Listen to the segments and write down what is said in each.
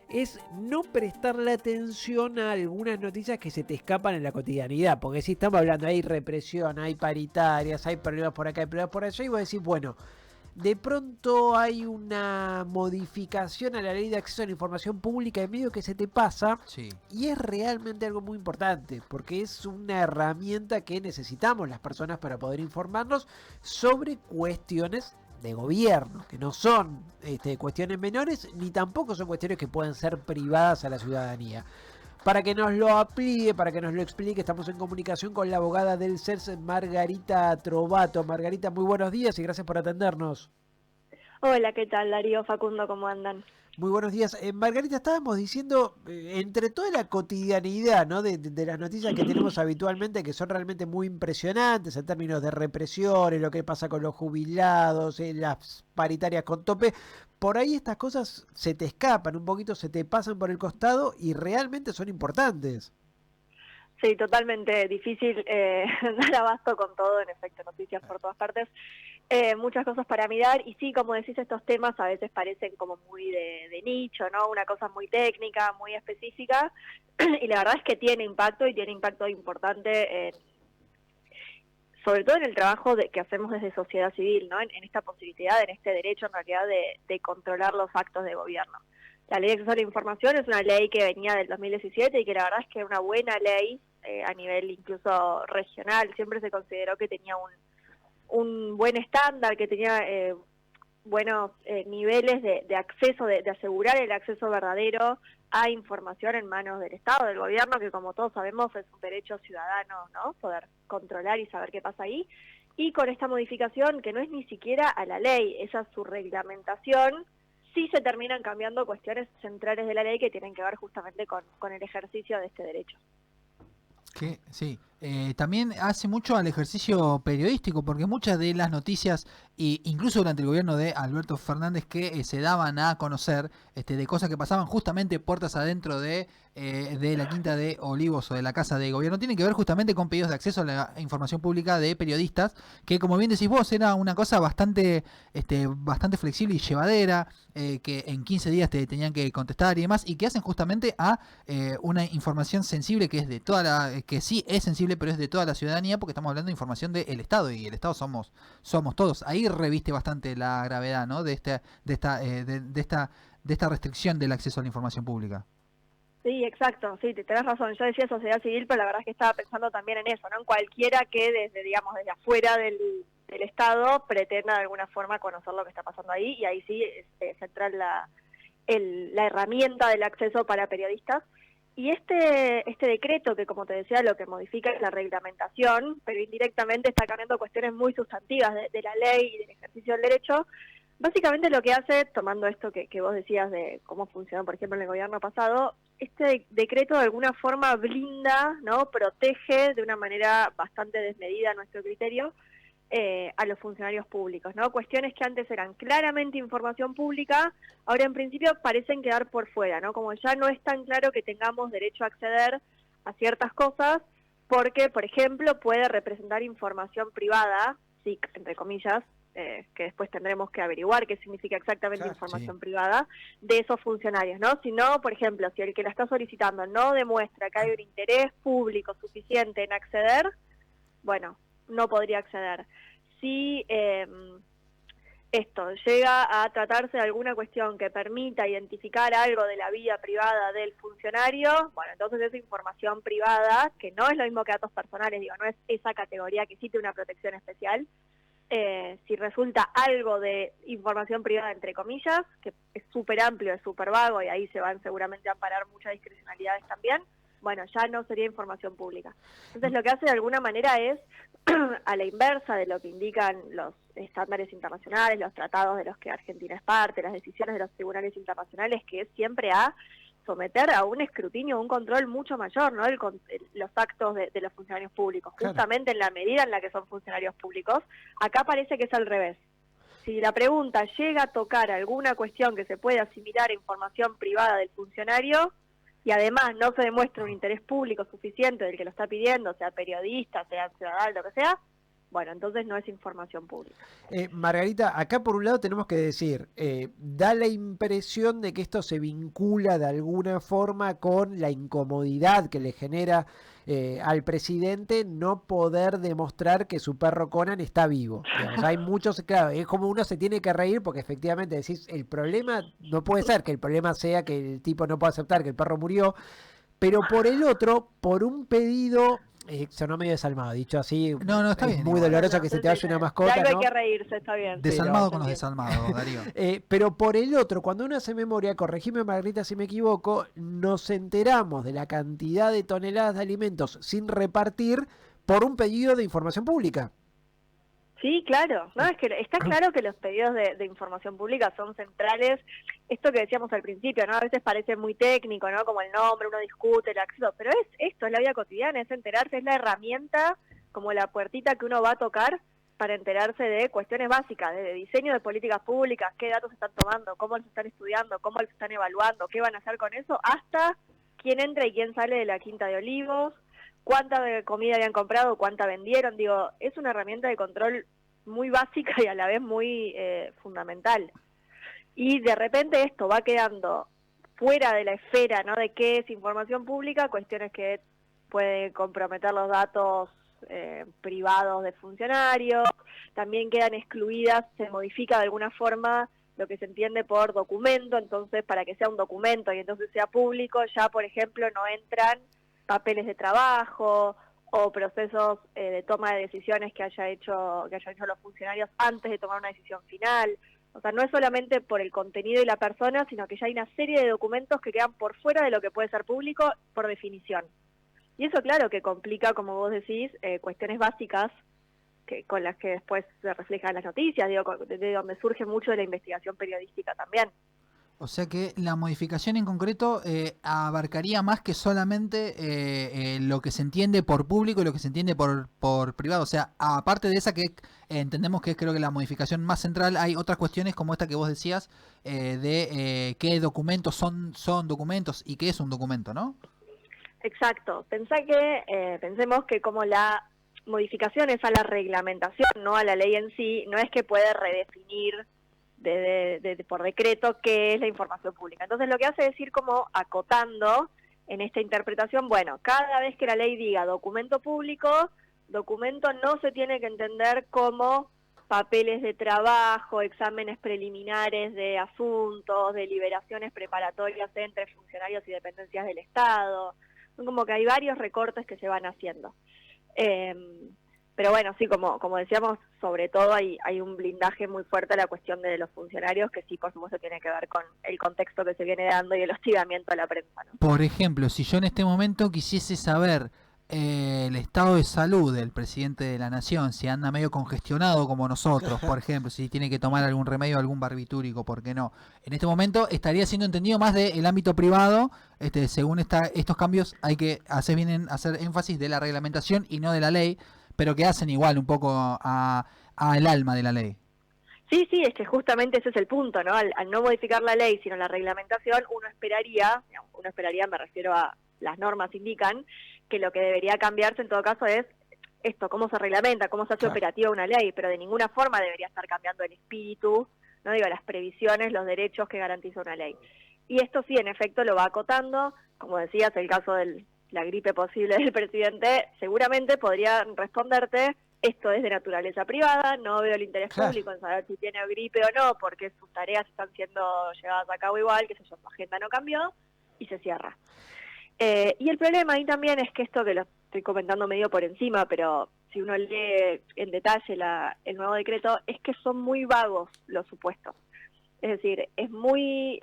es no prestarle atención a algunas noticias que se te escapan en la cotidianidad, porque si estamos hablando, hay represión, hay paritarias, hay problemas por acá, hay problemas por allá, y vos decís, bueno, de pronto hay una modificación a la ley de acceso a la información pública en medio que se te pasa, Sí. y es realmente algo muy importante, porque es una herramienta que necesitamos las personas para poder informarnos sobre cuestiones de gobierno, que no son cuestiones menores, ni tampoco son cuestiones que pueden ser privadas a la ciudadanía. Para que nos lo aplique, para que nos lo explique, estamos en comunicación con la abogada del CERS, Margarita Trovato. Margarita, muy buenos días y gracias por atendernos. Hola, ¿qué tal, Darío, Facundo? ¿Cómo andan? Muy buenos días. Margarita, estábamos diciendo, entre toda la cotidianidad, ¿no? de las noticias que tenemos habitualmente, que son realmente muy impresionantes en términos de represiones, lo que pasa con los jubilados, las paritarias con tope, por ahí estas cosas se te escapan un poquito, se te pasan por el costado y realmente son importantes. Sí, totalmente difícil dar abasto con todo, en efecto, noticias por todas partes, muchas cosas para mirar, y sí, como decís, estos temas a veces parecen como muy de nicho, ¿no? Una cosa muy técnica, muy específica, y la verdad es que tiene impacto, y tiene impacto importante, sobre todo en el trabajo que hacemos desde sociedad civil, ¿no? En esta posibilidad, en este derecho, en realidad, de controlar los actos de gobierno. La ley de acceso a la información es una ley que venía del 2017 y que la verdad es que es una buena ley a nivel incluso regional. Siempre se consideró que tenía un buen estándar, que tenía buenos niveles de acceso, de asegurar el acceso verdadero a información en manos del Estado, del gobierno, que como todos sabemos es un derecho ciudadano, ¿no? Poder controlar y saber qué pasa ahí. Y con esta modificación, que no es ni siquiera a la ley, esa es su reglamentación, sí se terminan cambiando cuestiones centrales de la ley que tienen que ver justamente con el ejercicio de este derecho. Que sí, también hace mucho al ejercicio periodístico, porque muchas de las noticias, incluso durante el gobierno de Alberto Fernández, que se daban a conocer de cosas que pasaban justamente puertas adentro de la Quinta de Olivos o de la Casa de Gobierno, tienen que ver justamente con pedidos de acceso a la información pública de periodistas, que como bien decís vos, era una cosa bastante flexible y llevadera, que en 15 días te tenían que contestar y demás, y que hacen justamente a una información sensible que es de toda que sí es sensible, pero es de toda la ciudadanía, porque estamos hablando de información del Estado, y el Estado somos todos. Ahí reviste bastante la gravedad, ¿no? de esta restricción del acceso a la información pública. Sí, exacto, sí, tenés razón. Yo decía sociedad civil, pero la verdad es que estaba pensando también en eso, ¿no? En cualquiera que desde afuera del Estado pretenda de alguna forma conocer lo que está pasando ahí, y ahí sí es central la herramienta del acceso para periodistas. Y este decreto, que como te decía, lo que modifica es la reglamentación, pero indirectamente está cambiando cuestiones muy sustantivas de la ley y del ejercicio del derecho, básicamente lo que hace, tomando esto que vos decías de cómo funcionó, por ejemplo, en el gobierno pasado, este decreto de alguna forma blinda, ¿no? Protege de una manera bastante desmedida a nuestro criterio a los funcionarios públicos, ¿no? Cuestiones que antes eran claramente información pública, ahora en principio parecen quedar por fuera, ¿no? Como ya no es tan claro que tengamos derecho a acceder a ciertas cosas, porque, por ejemplo, puede representar información privada, sí, entre comillas, que después tendremos que averiguar qué significa exactamente información privada, de esos funcionarios, ¿no? Si no, por ejemplo, si el que la está solicitando no demuestra que hay un interés público suficiente en acceder, bueno, no podría acceder. Si esto llega a tratarse de alguna cuestión que permita identificar algo de la vida privada del funcionario, bueno, entonces es información privada, que no es lo mismo que datos personales, digo, no es esa categoría que sí tiene una protección especial. Si resulta algo de información privada, entre comillas, que es súper amplio, es súper vago, y ahí se van seguramente a amparar muchas discrecionalidades también, bueno, ya no sería información pública. Entonces lo que hace de alguna manera es, a la inversa de lo que indican los estándares internacionales, los tratados de los que Argentina es parte, las decisiones de los tribunales internacionales, que es siempre a someter a un escrutinio, un control mucho mayor, ¿no? Los actos de los funcionarios públicos, justamente en la medida en la que son funcionarios públicos. Acá parece que es al revés. Si la pregunta llega a tocar alguna cuestión que se puede asimilar a información privada del funcionario, y además no se demuestra un interés público suficiente del que lo está pidiendo, sea periodista, sea ciudadano, lo que sea, bueno, entonces no es información pública. Margarita, acá por un lado tenemos que decir, da la impresión de que esto se vincula de alguna forma con la incomodidad que le genera al presidente no poder demostrar que su perro Conan está vivo. Digamos, hay muchos, claro, es como uno se tiene que reír porque efectivamente decís, el problema no puede ser que el problema sea que el tipo no pueda aceptar que el perro murió, pero por el otro, por un pedido... sonó medio desalmado, dicho así. No, está es bien. muy Igual. doloroso que se te vaya una mascota. De algo hay ¿no? que reírse, está bien. Desalmado Pero, con los desalmados, Darío. Pero por el otro, cuando uno hace memoria, corregime Margarita si me equivoco, nos enteramos de la cantidad de toneladas de alimentos sin repartir por un pedido de información pública. Sí, claro. No, es que está claro que los pedidos de información pública son centrales. Esto que decíamos al principio, ¿no? A veces parece muy técnico, ¿no? Como el nombre, uno discute el acceso, pero es esto, es la vida cotidiana, es enterarse, es la herramienta, como la puertita que uno va a tocar para enterarse de cuestiones básicas, de diseño de políticas públicas, qué datos están tomando, cómo los están estudiando, cómo los están evaluando, qué van a hacer con eso, hasta quién entra y quién sale de la Quinta de Olivos, cuánta comida habían comprado, cuánta vendieron. Digo, es una herramienta de control muy básica y a la vez muy fundamental. Y de repente esto va quedando fuera de la esfera, ¿no? De qué es información pública, cuestiones que pueden comprometer los datos privados de funcionarios, también quedan excluidas, se modifica de alguna forma lo que se entiende por documento, entonces para que sea un documento y entonces sea público, ya por ejemplo no entran papeles de trabajo o procesos de toma de decisiones que hayan hecho los funcionarios antes de tomar una decisión final. O sea, no es solamente por el contenido y la persona, sino que ya hay una serie de documentos que quedan por fuera de lo que puede ser público por definición. Y eso claro que complica, como vos decís, cuestiones básicas con las que después se reflejan las noticias, digo, de donde surge mucho de la investigación periodística también. O sea que la modificación en concreto abarcaría más que solamente lo que se entiende por público y lo que se entiende por privado. O sea, aparte de esa que entendemos que es creo que la modificación más central, hay otras cuestiones como esta que vos decías de qué documentos son documentos y qué es un documento, ¿no? Exacto. Pensemos que como la modificación es a la reglamentación, no a la ley en sí, no es que puede redefinir por decreto qué es la información pública. Entonces lo que hace es ir como acotando en esta interpretación, bueno, cada vez que la ley diga documento público, documento no se tiene que entender como papeles de trabajo, exámenes preliminares de asuntos, deliberaciones preparatorias entre funcionarios y dependencias del Estado. Son como que hay varios recortes que se van haciendo. Pero bueno, sí, como decíamos, sobre todo hay un blindaje muy fuerte a la cuestión de los funcionarios, que sí, por supuesto, tiene que ver con el contexto que se viene dando y el hostigamiento a la prensa, ¿no? Por ejemplo, si yo en este momento quisiese saber el estado de salud del presidente de la nación, si anda medio congestionado como nosotros, por ejemplo, si tiene que tomar algún remedio, algún barbitúrico, ¿por qué no? En este momento estaría siendo entendido más del ámbito privado, según estos cambios hay que hacer énfasis de la reglamentación y no de la ley, pero que hacen igual un poco al alma de la ley. Sí, es que justamente ese es el punto, ¿no? Al no modificar la ley, sino la reglamentación, uno esperaría, me refiero a las normas indican, que lo que debería cambiarse en todo caso es esto, cómo se reglamenta, cómo se hace operativa una ley, pero de ninguna forma debería estar cambiando el espíritu, no digo las previsiones, los derechos que garantiza una ley. Y esto sí, en efecto, lo va acotando, como decías, el caso de la gripe posible del presidente, seguramente podría responderte, esto es de naturaleza privada, no veo el interés público en saber si tiene gripe o no, porque sus tareas están siendo llevadas a cabo igual, que su agenda no cambió, y se cierra. Y el problema ahí también es que esto que lo estoy comentando medio por encima, pero si uno lee en detalle el nuevo decreto, es que son muy vagos los supuestos. Es decir, es muy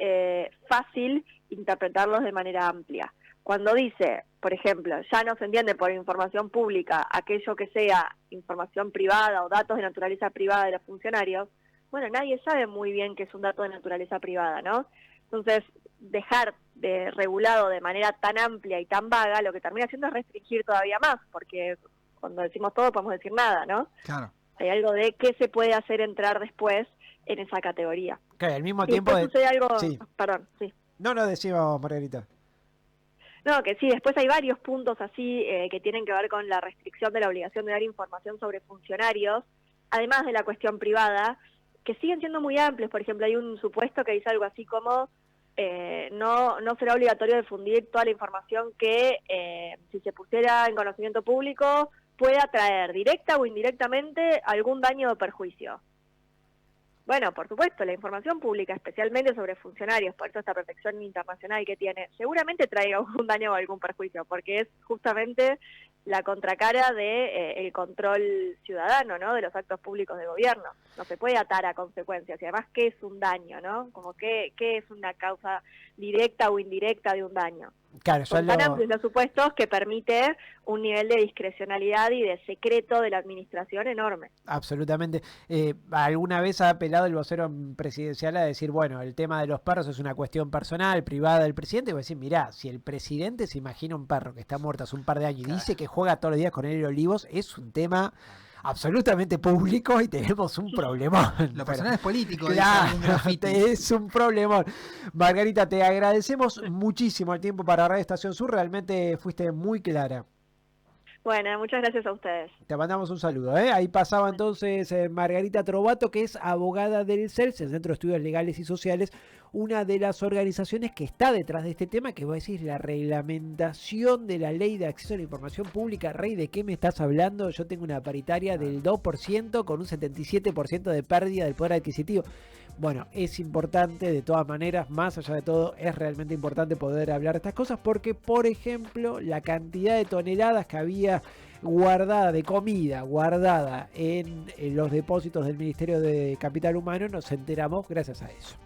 fácil interpretarlos de manera amplia. Cuando dice, por ejemplo, ya no se entiende por información pública aquello que sea información privada o datos de naturaleza privada de los funcionarios, bueno, nadie sabe muy bien qué es un dato de naturaleza privada, ¿no? Entonces, dejar de regulado de manera tan amplia y tan vaga, lo que termina haciendo es restringir todavía más, porque cuando decimos todo podemos decir nada, ¿no? Claro. Hay algo de qué se puede hacer entrar después en esa categoría. Claro, al mismo y tiempo... sucede algo... Sí. Perdón, sí. No, decía Margarita. No, que sí, después hay varios puntos así que tienen que ver con la restricción de la obligación de dar información sobre funcionarios, además de la cuestión privada, que siguen siendo muy amplios. Por ejemplo, hay un supuesto que dice algo así como no será obligatorio difundir toda la información que, si se pusiera en conocimiento público, pueda traer directa o indirectamente algún daño o perjuicio. Bueno, por supuesto, la información pública, especialmente sobre funcionarios, por eso esta protección internacional que tiene, seguramente traiga algún daño o algún perjuicio, porque es justamente la contracara de el control ciudadano, ¿no? De los actos públicos de gobierno. No se puede atar a consecuencias. Y además, ¿qué es un daño, no? Como qué es una causa directa o indirecta de un daño. Claro, Son tan amplios los supuestos que permite un nivel de discrecionalidad y de secreto de la administración enorme. Absolutamente. ¿Alguna vez ha apelado el vocero presidencial a decir, bueno, el tema de los perros es una cuestión personal, privada del presidente? Y va a decir, mirá, si el presidente se imagina un perro que está muerto hace un par de años y dice que juega todos los días con él Olivos, es un tema absolutamente público y tenemos un problemón. Lo personal es político. Claro, es un problemón. Margarita, te agradecemos muchísimo el tiempo para Radio Estación Sur, realmente fuiste muy clara. Bueno, muchas gracias a ustedes. Te mandamos un saludo. Ahí pasaba entonces Margarita Trovato, que es abogada del CELS, el Centro de Estudios Legales y Sociales, una de las organizaciones que está detrás de este tema, que vos decís, la reglamentación de la ley de acceso a la información pública. Rey, ¿de qué me estás hablando? Yo tengo una paritaria del 2% con un 77% de pérdida del poder adquisitivo. Bueno, es importante de todas maneras, más allá de todo, es realmente importante poder hablar de estas cosas porque, por ejemplo, la cantidad de toneladas que había guardada de comida, guardada en los depósitos del Ministerio de Capital Humano, nos enteramos gracias a eso.